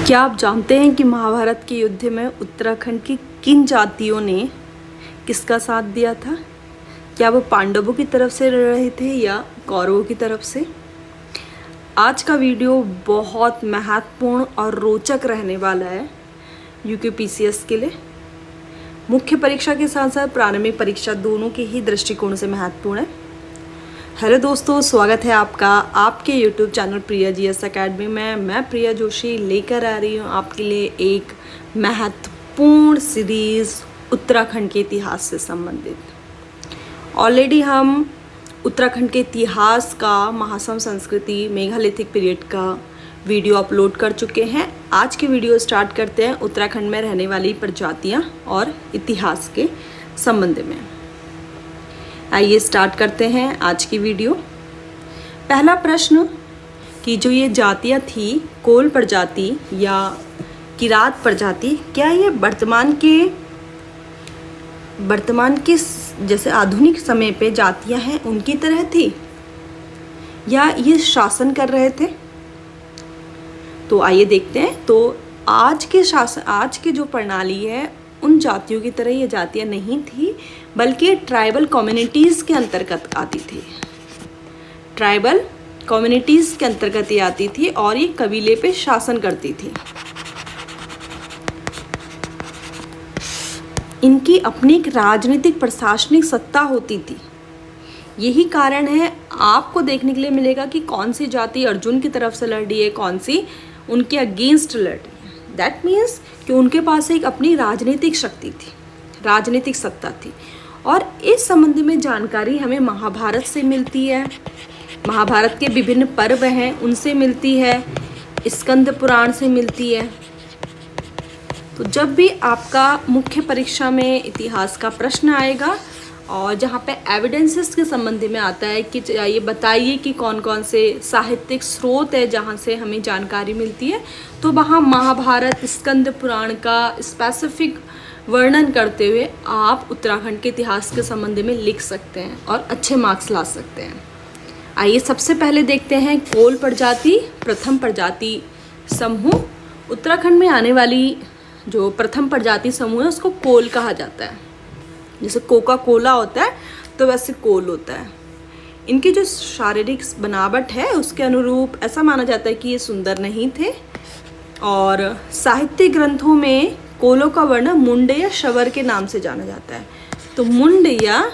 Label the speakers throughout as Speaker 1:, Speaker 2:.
Speaker 1: क्या आप जानते हैं कि महाभारत के युद्ध में उत्तराखंड की किन जातियों ने किसका साथ दिया था? क्या वो पांडवों की तरफ से लड़ रहे थे या कौरवों की तरफ से? आज का वीडियो बहुत महत्वपूर्ण और रोचक रहने वाला है यूकेपीसीएस के लिए। मुख्य परीक्षा के साथ साथ प्रारंभिक परीक्षा दोनों के ही दृष्टिकोण से महत्वपूर्ण है। हेलो दोस्तों, स्वागत है आपका आपके यूट्यूब चैनल प्रिया जीएस एकेडमी में। मैं प्रिया जोशी लेकर आ रही हूँ आपके लिए एक महत्वपूर्ण सीरीज़ उत्तराखंड के इतिहास से संबंधित। ऑलरेडी हम उत्तराखंड के इतिहास का, महासम संस्कृति, मेघालिथिक पीरियड का वीडियो अपलोड कर चुके हैं। आज के वीडियो स्टार्ट करते हैं उत्तराखंड में रहने वाली प्रजातियाँ और इतिहास के संबंध में। आइए स्टार्ट करते हैं आज की वीडियो। पहला प्रश्न कि जो ये जातियाँ थी, कोल प्रजाति या किरात प्रजाति, क्या ये वर्तमान के जैसे आधुनिक समय पे जातियाँ हैं उनकी तरह थी या ये शासन कर रहे थे? तो आइए देखते हैं। तो आज के जो प्रणाली है उन जातियों की तरह ये जातियाँ नहीं थी, बल्कि ट्राइबल कम्युनिटीज़ के अंतर्गत आती थी। ट्राइबल कम्युनिटीज़ के अंतर्गत ये आती थी और ये कबीले पे शासन करती थी। इनकी अपनी एक राजनीतिक प्रशासनिक सत्ता होती थी। यही कारण है आपको देखने के लिए मिलेगा कि कौन सी जाति अर्जुन की तरफ से लड़ रही है, कौन सी उनके अगेंस्ट लड़ रही है। दैट मीन्स कि उनके पास एक अपनी राजनीतिक शक्ति थी, राजनीतिक सत्ता थी। और इस संबंध में जानकारी हमें महाभारत से मिलती है। महाभारत के विभिन्न पर्व हैं उनसे मिलती है, स्कंद पुराण से मिलती है। तो जब भी आपका मुख्य परीक्षा में इतिहास का प्रश्न आएगा और जहाँ पे एविडेंसेस के संबंध में आता है कि ये बताइए कि कौन कौन से साहित्यिक स्रोत है जहाँ से हमें जानकारी मिलती है, तो वहाँ महाभारत, स्कंद पुराण का स्पेसिफिक वर्णन करते हुए आप उत्तराखंड के इतिहास के संबंध में लिख सकते हैं और अच्छे मार्क्स ला सकते हैं। आइए सबसे पहले देखते हैं कोल प्रजाति, प्रथम प्रजाति समूह। उत्तराखंड में आने वाली जो प्रथम प्रजाति समूह है उसको कोल कहा जाता है। जैसे कोका कोला होता है तो वैसे कोल होता है। इनकी जो शारीरिक बनावट है उसके अनुरूप ऐसा माना जाता है कि ये सुंदर नहीं थे। और साहित्य ग्रंथों में कोलों का वर्णन मुंड या शवर के नाम से जाना जाता है। तो मुंड या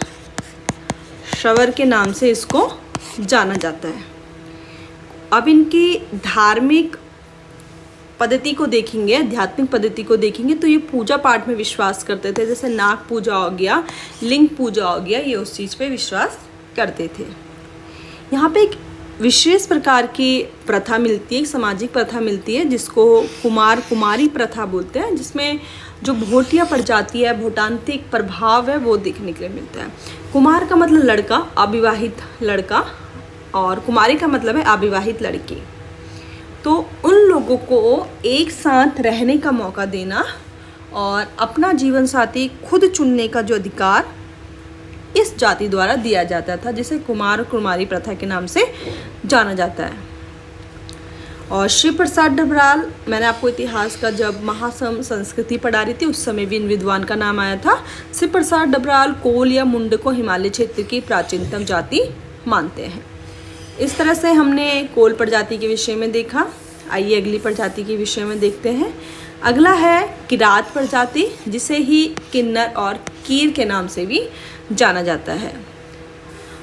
Speaker 1: शवर के नाम से इसको जाना जाता है। अब इनकी धार्मिक पद्धति को देखेंगे, आध्यात्मिक पद्धति को देखेंगे तो ये पूजा पाठ में विश्वास करते थे। जैसे नाग पूजा हो गया, लिंग पूजा हो गया, ये उस चीज़ पे विश्वास करते थे। यहाँ पे एक विशेष प्रकार की प्रथा मिलती है, एक सामाजिक प्रथा मिलती है जिसको कुमार कुमारी प्रथा बोलते हैं, जिसमें जो भोटिया प्रजाति है, भोटांतिक प्रभाव है वो देखने के लिए मिलता है। कुमार का मतलब लड़का, अविवाहित लड़का, और कुमारी का मतलब है अविवाहित लड़की। तो उन लोगों को एक साथ रहने का मौका देना और अपना जीवन साथी खुद चुनने का जो अधिकार इस जाति द्वारा दिया जाता था, जिसे कुमार कुमारी प्रथा के नाम से जाना जाता है। और श्री प्रसाद डबराल, मैंने आपको इतिहास का जब महासम संस्कृति पढ़ा रही थी उस समय भी इन विद्वान का नाम आया था। श्री प्रसाद डबराल कोल या मुंड को हिमालय क्षेत्र की प्राचीनतम जाति मानते हैं। इस तरह से हमने कोल प्रजाति के विषय में देखा। आइए अगली प्रजाति के विषय में देखते हैं। अगला है किरात प्रजाति, जिसे ही किन्नर और कीर के नाम से भी जाना जाता है।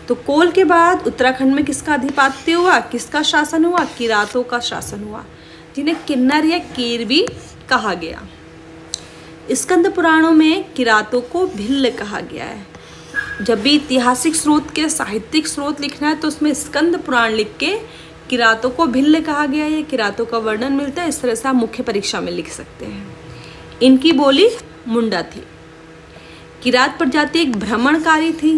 Speaker 1: तो कोल के बाद उत्तराखंड में किसका अधिपत्य हुआ, किसका शासन हुआ? किरातों का शासन हुआ, जिन्हें किन्नर या कीर भी कहा गया। स्कंद पुराणों में किरातों को भिल्ल कहा गया है। जब भी ऐतिहासिक स्रोत के साहित्यिक स्रोत लिखना है तो उसमें स्कंद पुराण लिख के किरातों को भिल्ल कहा गया है, किरातों का वर्णन मिलता है। इस तरह से आप मुख्य परीक्षा में लिख सकते हैं। इनकी बोली मुंडा थी। किरात प्रजाति एक भ्रमणकारी थी।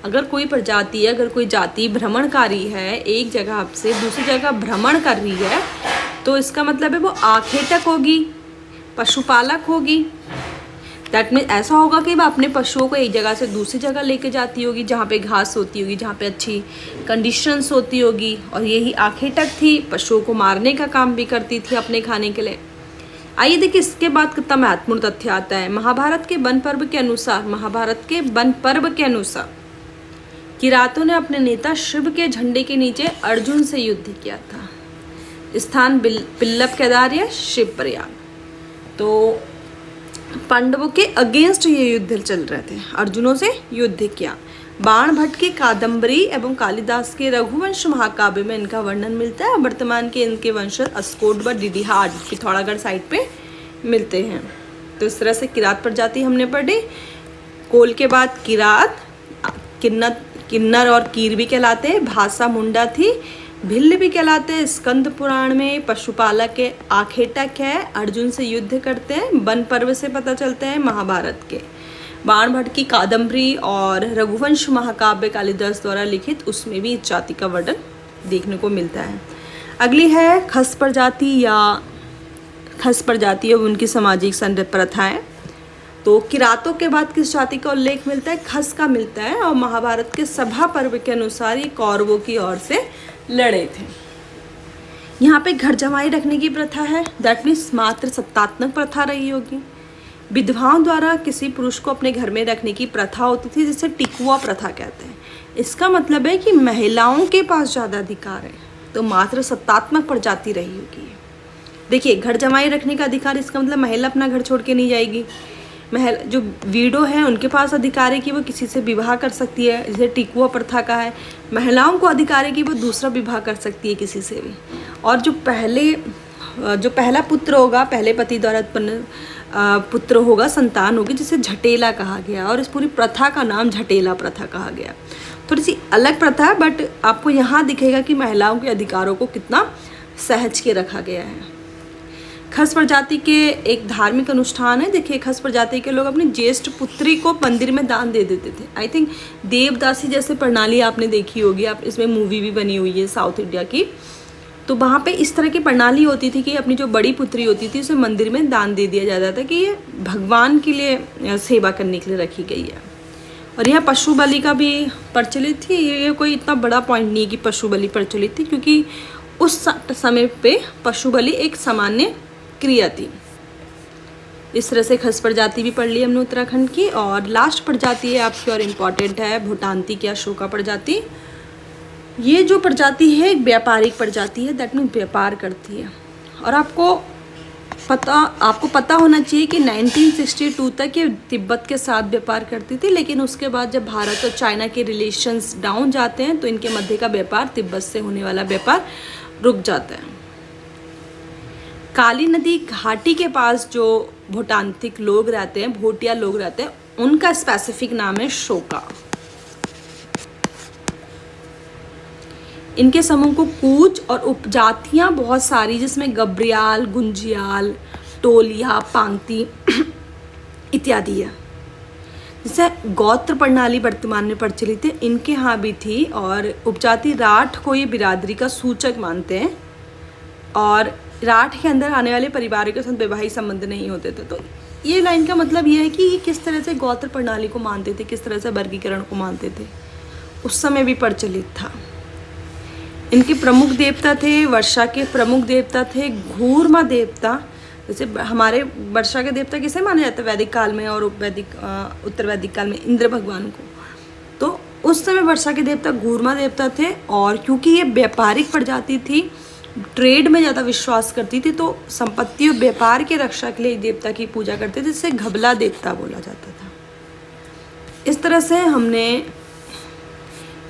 Speaker 1: अगर कोई जाति भ्रमणकारी है, एक जगह से दूसरी जगह भ्रमण कर रही है, तो इसका मतलब है वो आखेटक होगी, पशुपालक होगी। दैट मीन ऐसा होगा कि वह अपने पशुओं को एक जगह से दूसरी जगह लेके जाती होगी जहाँ पे घास होती होगी, जहाँ पे अच्छी कंडीशंस होती होगी। और यही आखेटक थी, पशुओं को मारने का काम भी करती थी अपने खाने के लिए। आइए देखिए इसके बाद कितना महत्वपूर्ण तथ्य आता है। महाभारत के वन पर्व के अनुसार किरातों ने अपने नेता शिव के झंडे के नीचे अर्जुन से युद्ध किया था। स्थान पिल्लव केदार या शिव प्रयाग। तो पांडवों के अगेंस्ट ये युद्ध चल रहे थे, अर्जुनों से युद्ध किया। बाण भट्ट की कादम्बरी एवं कालिदास के रघुवंश महाकाव्य में इनका वर्णन मिलता है। वर्तमान के इनके वंशज अस्कोट व डीडीहाट पिथौरागढ़ साइड पे मिलते हैं। तो इस तरह से किरात प्रजाति हमने पढ़ी। कोल के बाद किरात, किन्नर और कीर भी कहलाते हैं। भाषा मुंडा थी। भिल्ल भी कहलाते हैं। स्कंद पुराण में पशुपालक के आखेटक है, अर्जुन से युद्ध करते हैं। वन पर्व से पता चलते हैं महाभारत के। बाण भट्ट की कादम्बरी और रघुवंश महाकाव्य कालिदास द्वारा लिखित, उसमें भी इस जाति का वर्णन देखने को मिलता है। अगली है खस प्रजाति और उनकी सामाजिक प्रथाएं। तो किरातों के बाद किस जाति का उल्लेख मिलता है? खस का मिलता है। और महाभारत के सभा पर्व के अनुसार ये कौरवों की ओर से लड़े थे। यहाँ पे घर जमाई रखने की प्रथा है, दैट मीन्स मात्र सत्तात्मक प्रथा रही होगी। विधवाओं द्वारा किसी पुरुष को अपने घर में रखने की प्रथा होती थी, जिसे टिकुआ प्रथा कहते हैं। इसका मतलब है कि महिलाओं के पास ज़्यादा अधिकार है, तो मात्र सत्तात्मक प्रजाति रही होगी। देखिए घर जमाई रखने का अधिकार, इसका मतलब महिला अपना घर छोड़ के नहीं जाएगी। जो वीडो है उनके पास अधिकार है कि वो किसी से विवाह कर सकती है, जैसे टिकुआ प्रथा का है। महिलाओं को अधिकार है कि वो दूसरा विवाह कर सकती है किसी से भी। और जो पहला पुत्र होगा, पहले पति द्वारा उत्पन्न पुत्र होगा, संतान होगी, जिसे झटेला कहा गया। और इस पूरी प्रथा का नाम झटेला प्रथा कहा गया। थोड़ी सी अलग प्रथा है, बट आपको यहाँ दिखेगा कि महिलाओं के अधिकारों को कितना सहज के रखा गया है। खस प्रजाति के एक धार्मिक अनुष्ठान है। देखिए खस प्रजाति के लोग अपनी ज्येष्ठ पुत्री को मंदिर में दान दे देते थे। आई थिंक देवदासी जैसे प्रणाली आपने देखी होगी, आप इसमें मूवी भी बनी हुई है साउथ इंडिया की। तो वहाँ पे इस तरह की प्रणाली होती थी कि अपनी जो बड़ी पुत्री होती थी उसे मंदिर में दान दे दिया जाता था कि ये भगवान के लिए सेवा करने के लिए रखी गई है। और यहाँ पशु बलि का भी प्रचलित थी। ये कोई इतना बड़ा पॉइंट नहीं है कि पशु बलि प्रचलित थी, क्योंकि उस समय पे पशु बलि एक सामान्य क्रिया थी। इस तरह से खस प्रजाति भी पढ़ ली हमने उत्तराखंड की। और लास्ट प्रजाति है आपकी और इम्पॉर्टेंट है, भूटांती या शोका प्रजाति। ये जो प्रजाति है एक व्यापारिक प्रजाति है, दैट मीन्स व्यापार करती है। और आपको पता होना चाहिए कि 1962 तक ये तिब्बत के साथ व्यापार करती थी, लेकिन उसके बाद जब भारत और चाइना के रिलेशंस डाउन जाते हैं तो इनके मध्य का व्यापार, तिब्बत से होने वाला व्यापार रुक जाता है। काली नदी घाटी के पास जो भूटांतिक लोग रहते हैं, भोटिया लोग रहते हैं, उनका स्पेसिफिक नाम है शोका। इनके समूह को कूच और उपजातियां बहुत सारी, जिसमें गब्रियाल, गुंजियाल, टोलिया, पांगती इत्यादि है। जैसे गोत्र प्रणाली वर्तमान में प्रचलित है, इनके यहाँ भी थी। और उपजाति राठ को ये बिरादरी का सूचक मानते हैं। और राठ के अंदर आने वाले परिवारों के साथ वैवाहिक संबंध नहीं होते थे। तो ये लाइन का मतलब ये है कि ये किस तरह से गोत्र प्रणाली को मानते थे, किस तरह से वर्गीकरण को मानते थे, उस समय भी प्रचलित था। इनके प्रमुख देवता थे, वर्षा के प्रमुख देवता थे घूरमा देवता। जैसे हमारे वर्षा के देवता किसे माना जाता है वैदिक काल में, और उत्तर वैदिक काल में इंद्र भगवान को। तो उस समय वर्षा के देवता घूरमा देवता थे। और क्योंकि ये व्यापारिक प्रजाति थी, ट्रेड में ज़्यादा विश्वास करती थी, तो संपत्ति और व्यापार के रक्षा के लिए देवता की पूजा करते थे, जिसे घबला देवता बोला जाता था। इस तरह से हमने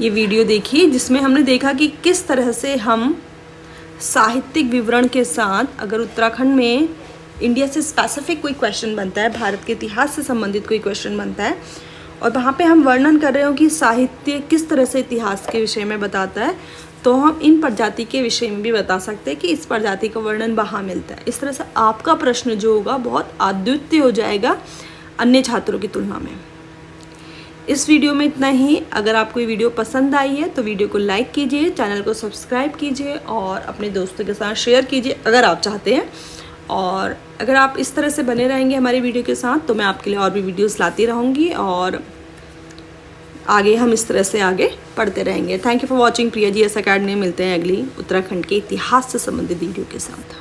Speaker 1: ये वीडियो देखी, जिसमें हमने देखा कि किस तरह से हम साहित्यिक विवरण के साथ, अगर उत्तराखंड में इंडिया से स्पेसिफिक कोई क्वेश्चन बनता है, भारत के इतिहास से संबंधित कोई क्वेश्चन बनता है, और वहाँ पे हम वर्णन कर रहे हो कि साहित्य किस तरह से इतिहास के विषय में बताता है, तो हम इन प्रजाति के विषय में भी बता सकते हैं कि इस प्रजाति का वर्णन वहाँ मिलता है। इस तरह से आपका प्रश्न जो होगा बहुत अद्वितीय हो जाएगा अन्य छात्रों की तुलना में। इस वीडियो में इतना ही। अगर आपको ये वीडियो पसंद आई है तो वीडियो को लाइक कीजिए, चैनल को सब्सक्राइब कीजिए और अपने दोस्तों के साथ शेयर कीजिए अगर आप चाहते हैं। और अगर आप इस तरह से बने रहेंगे हमारी वीडियो के साथ, तो मैं आपके लिए और भी वीडियोस लाती रहूँगी और आगे हम इस तरह से आगे पढ़ते रहेंगे। Thank you for watching Priya G S academy. मिलते हैं अगली उत्तराखंड के इतिहास से संबंधित वीडियो के साथ।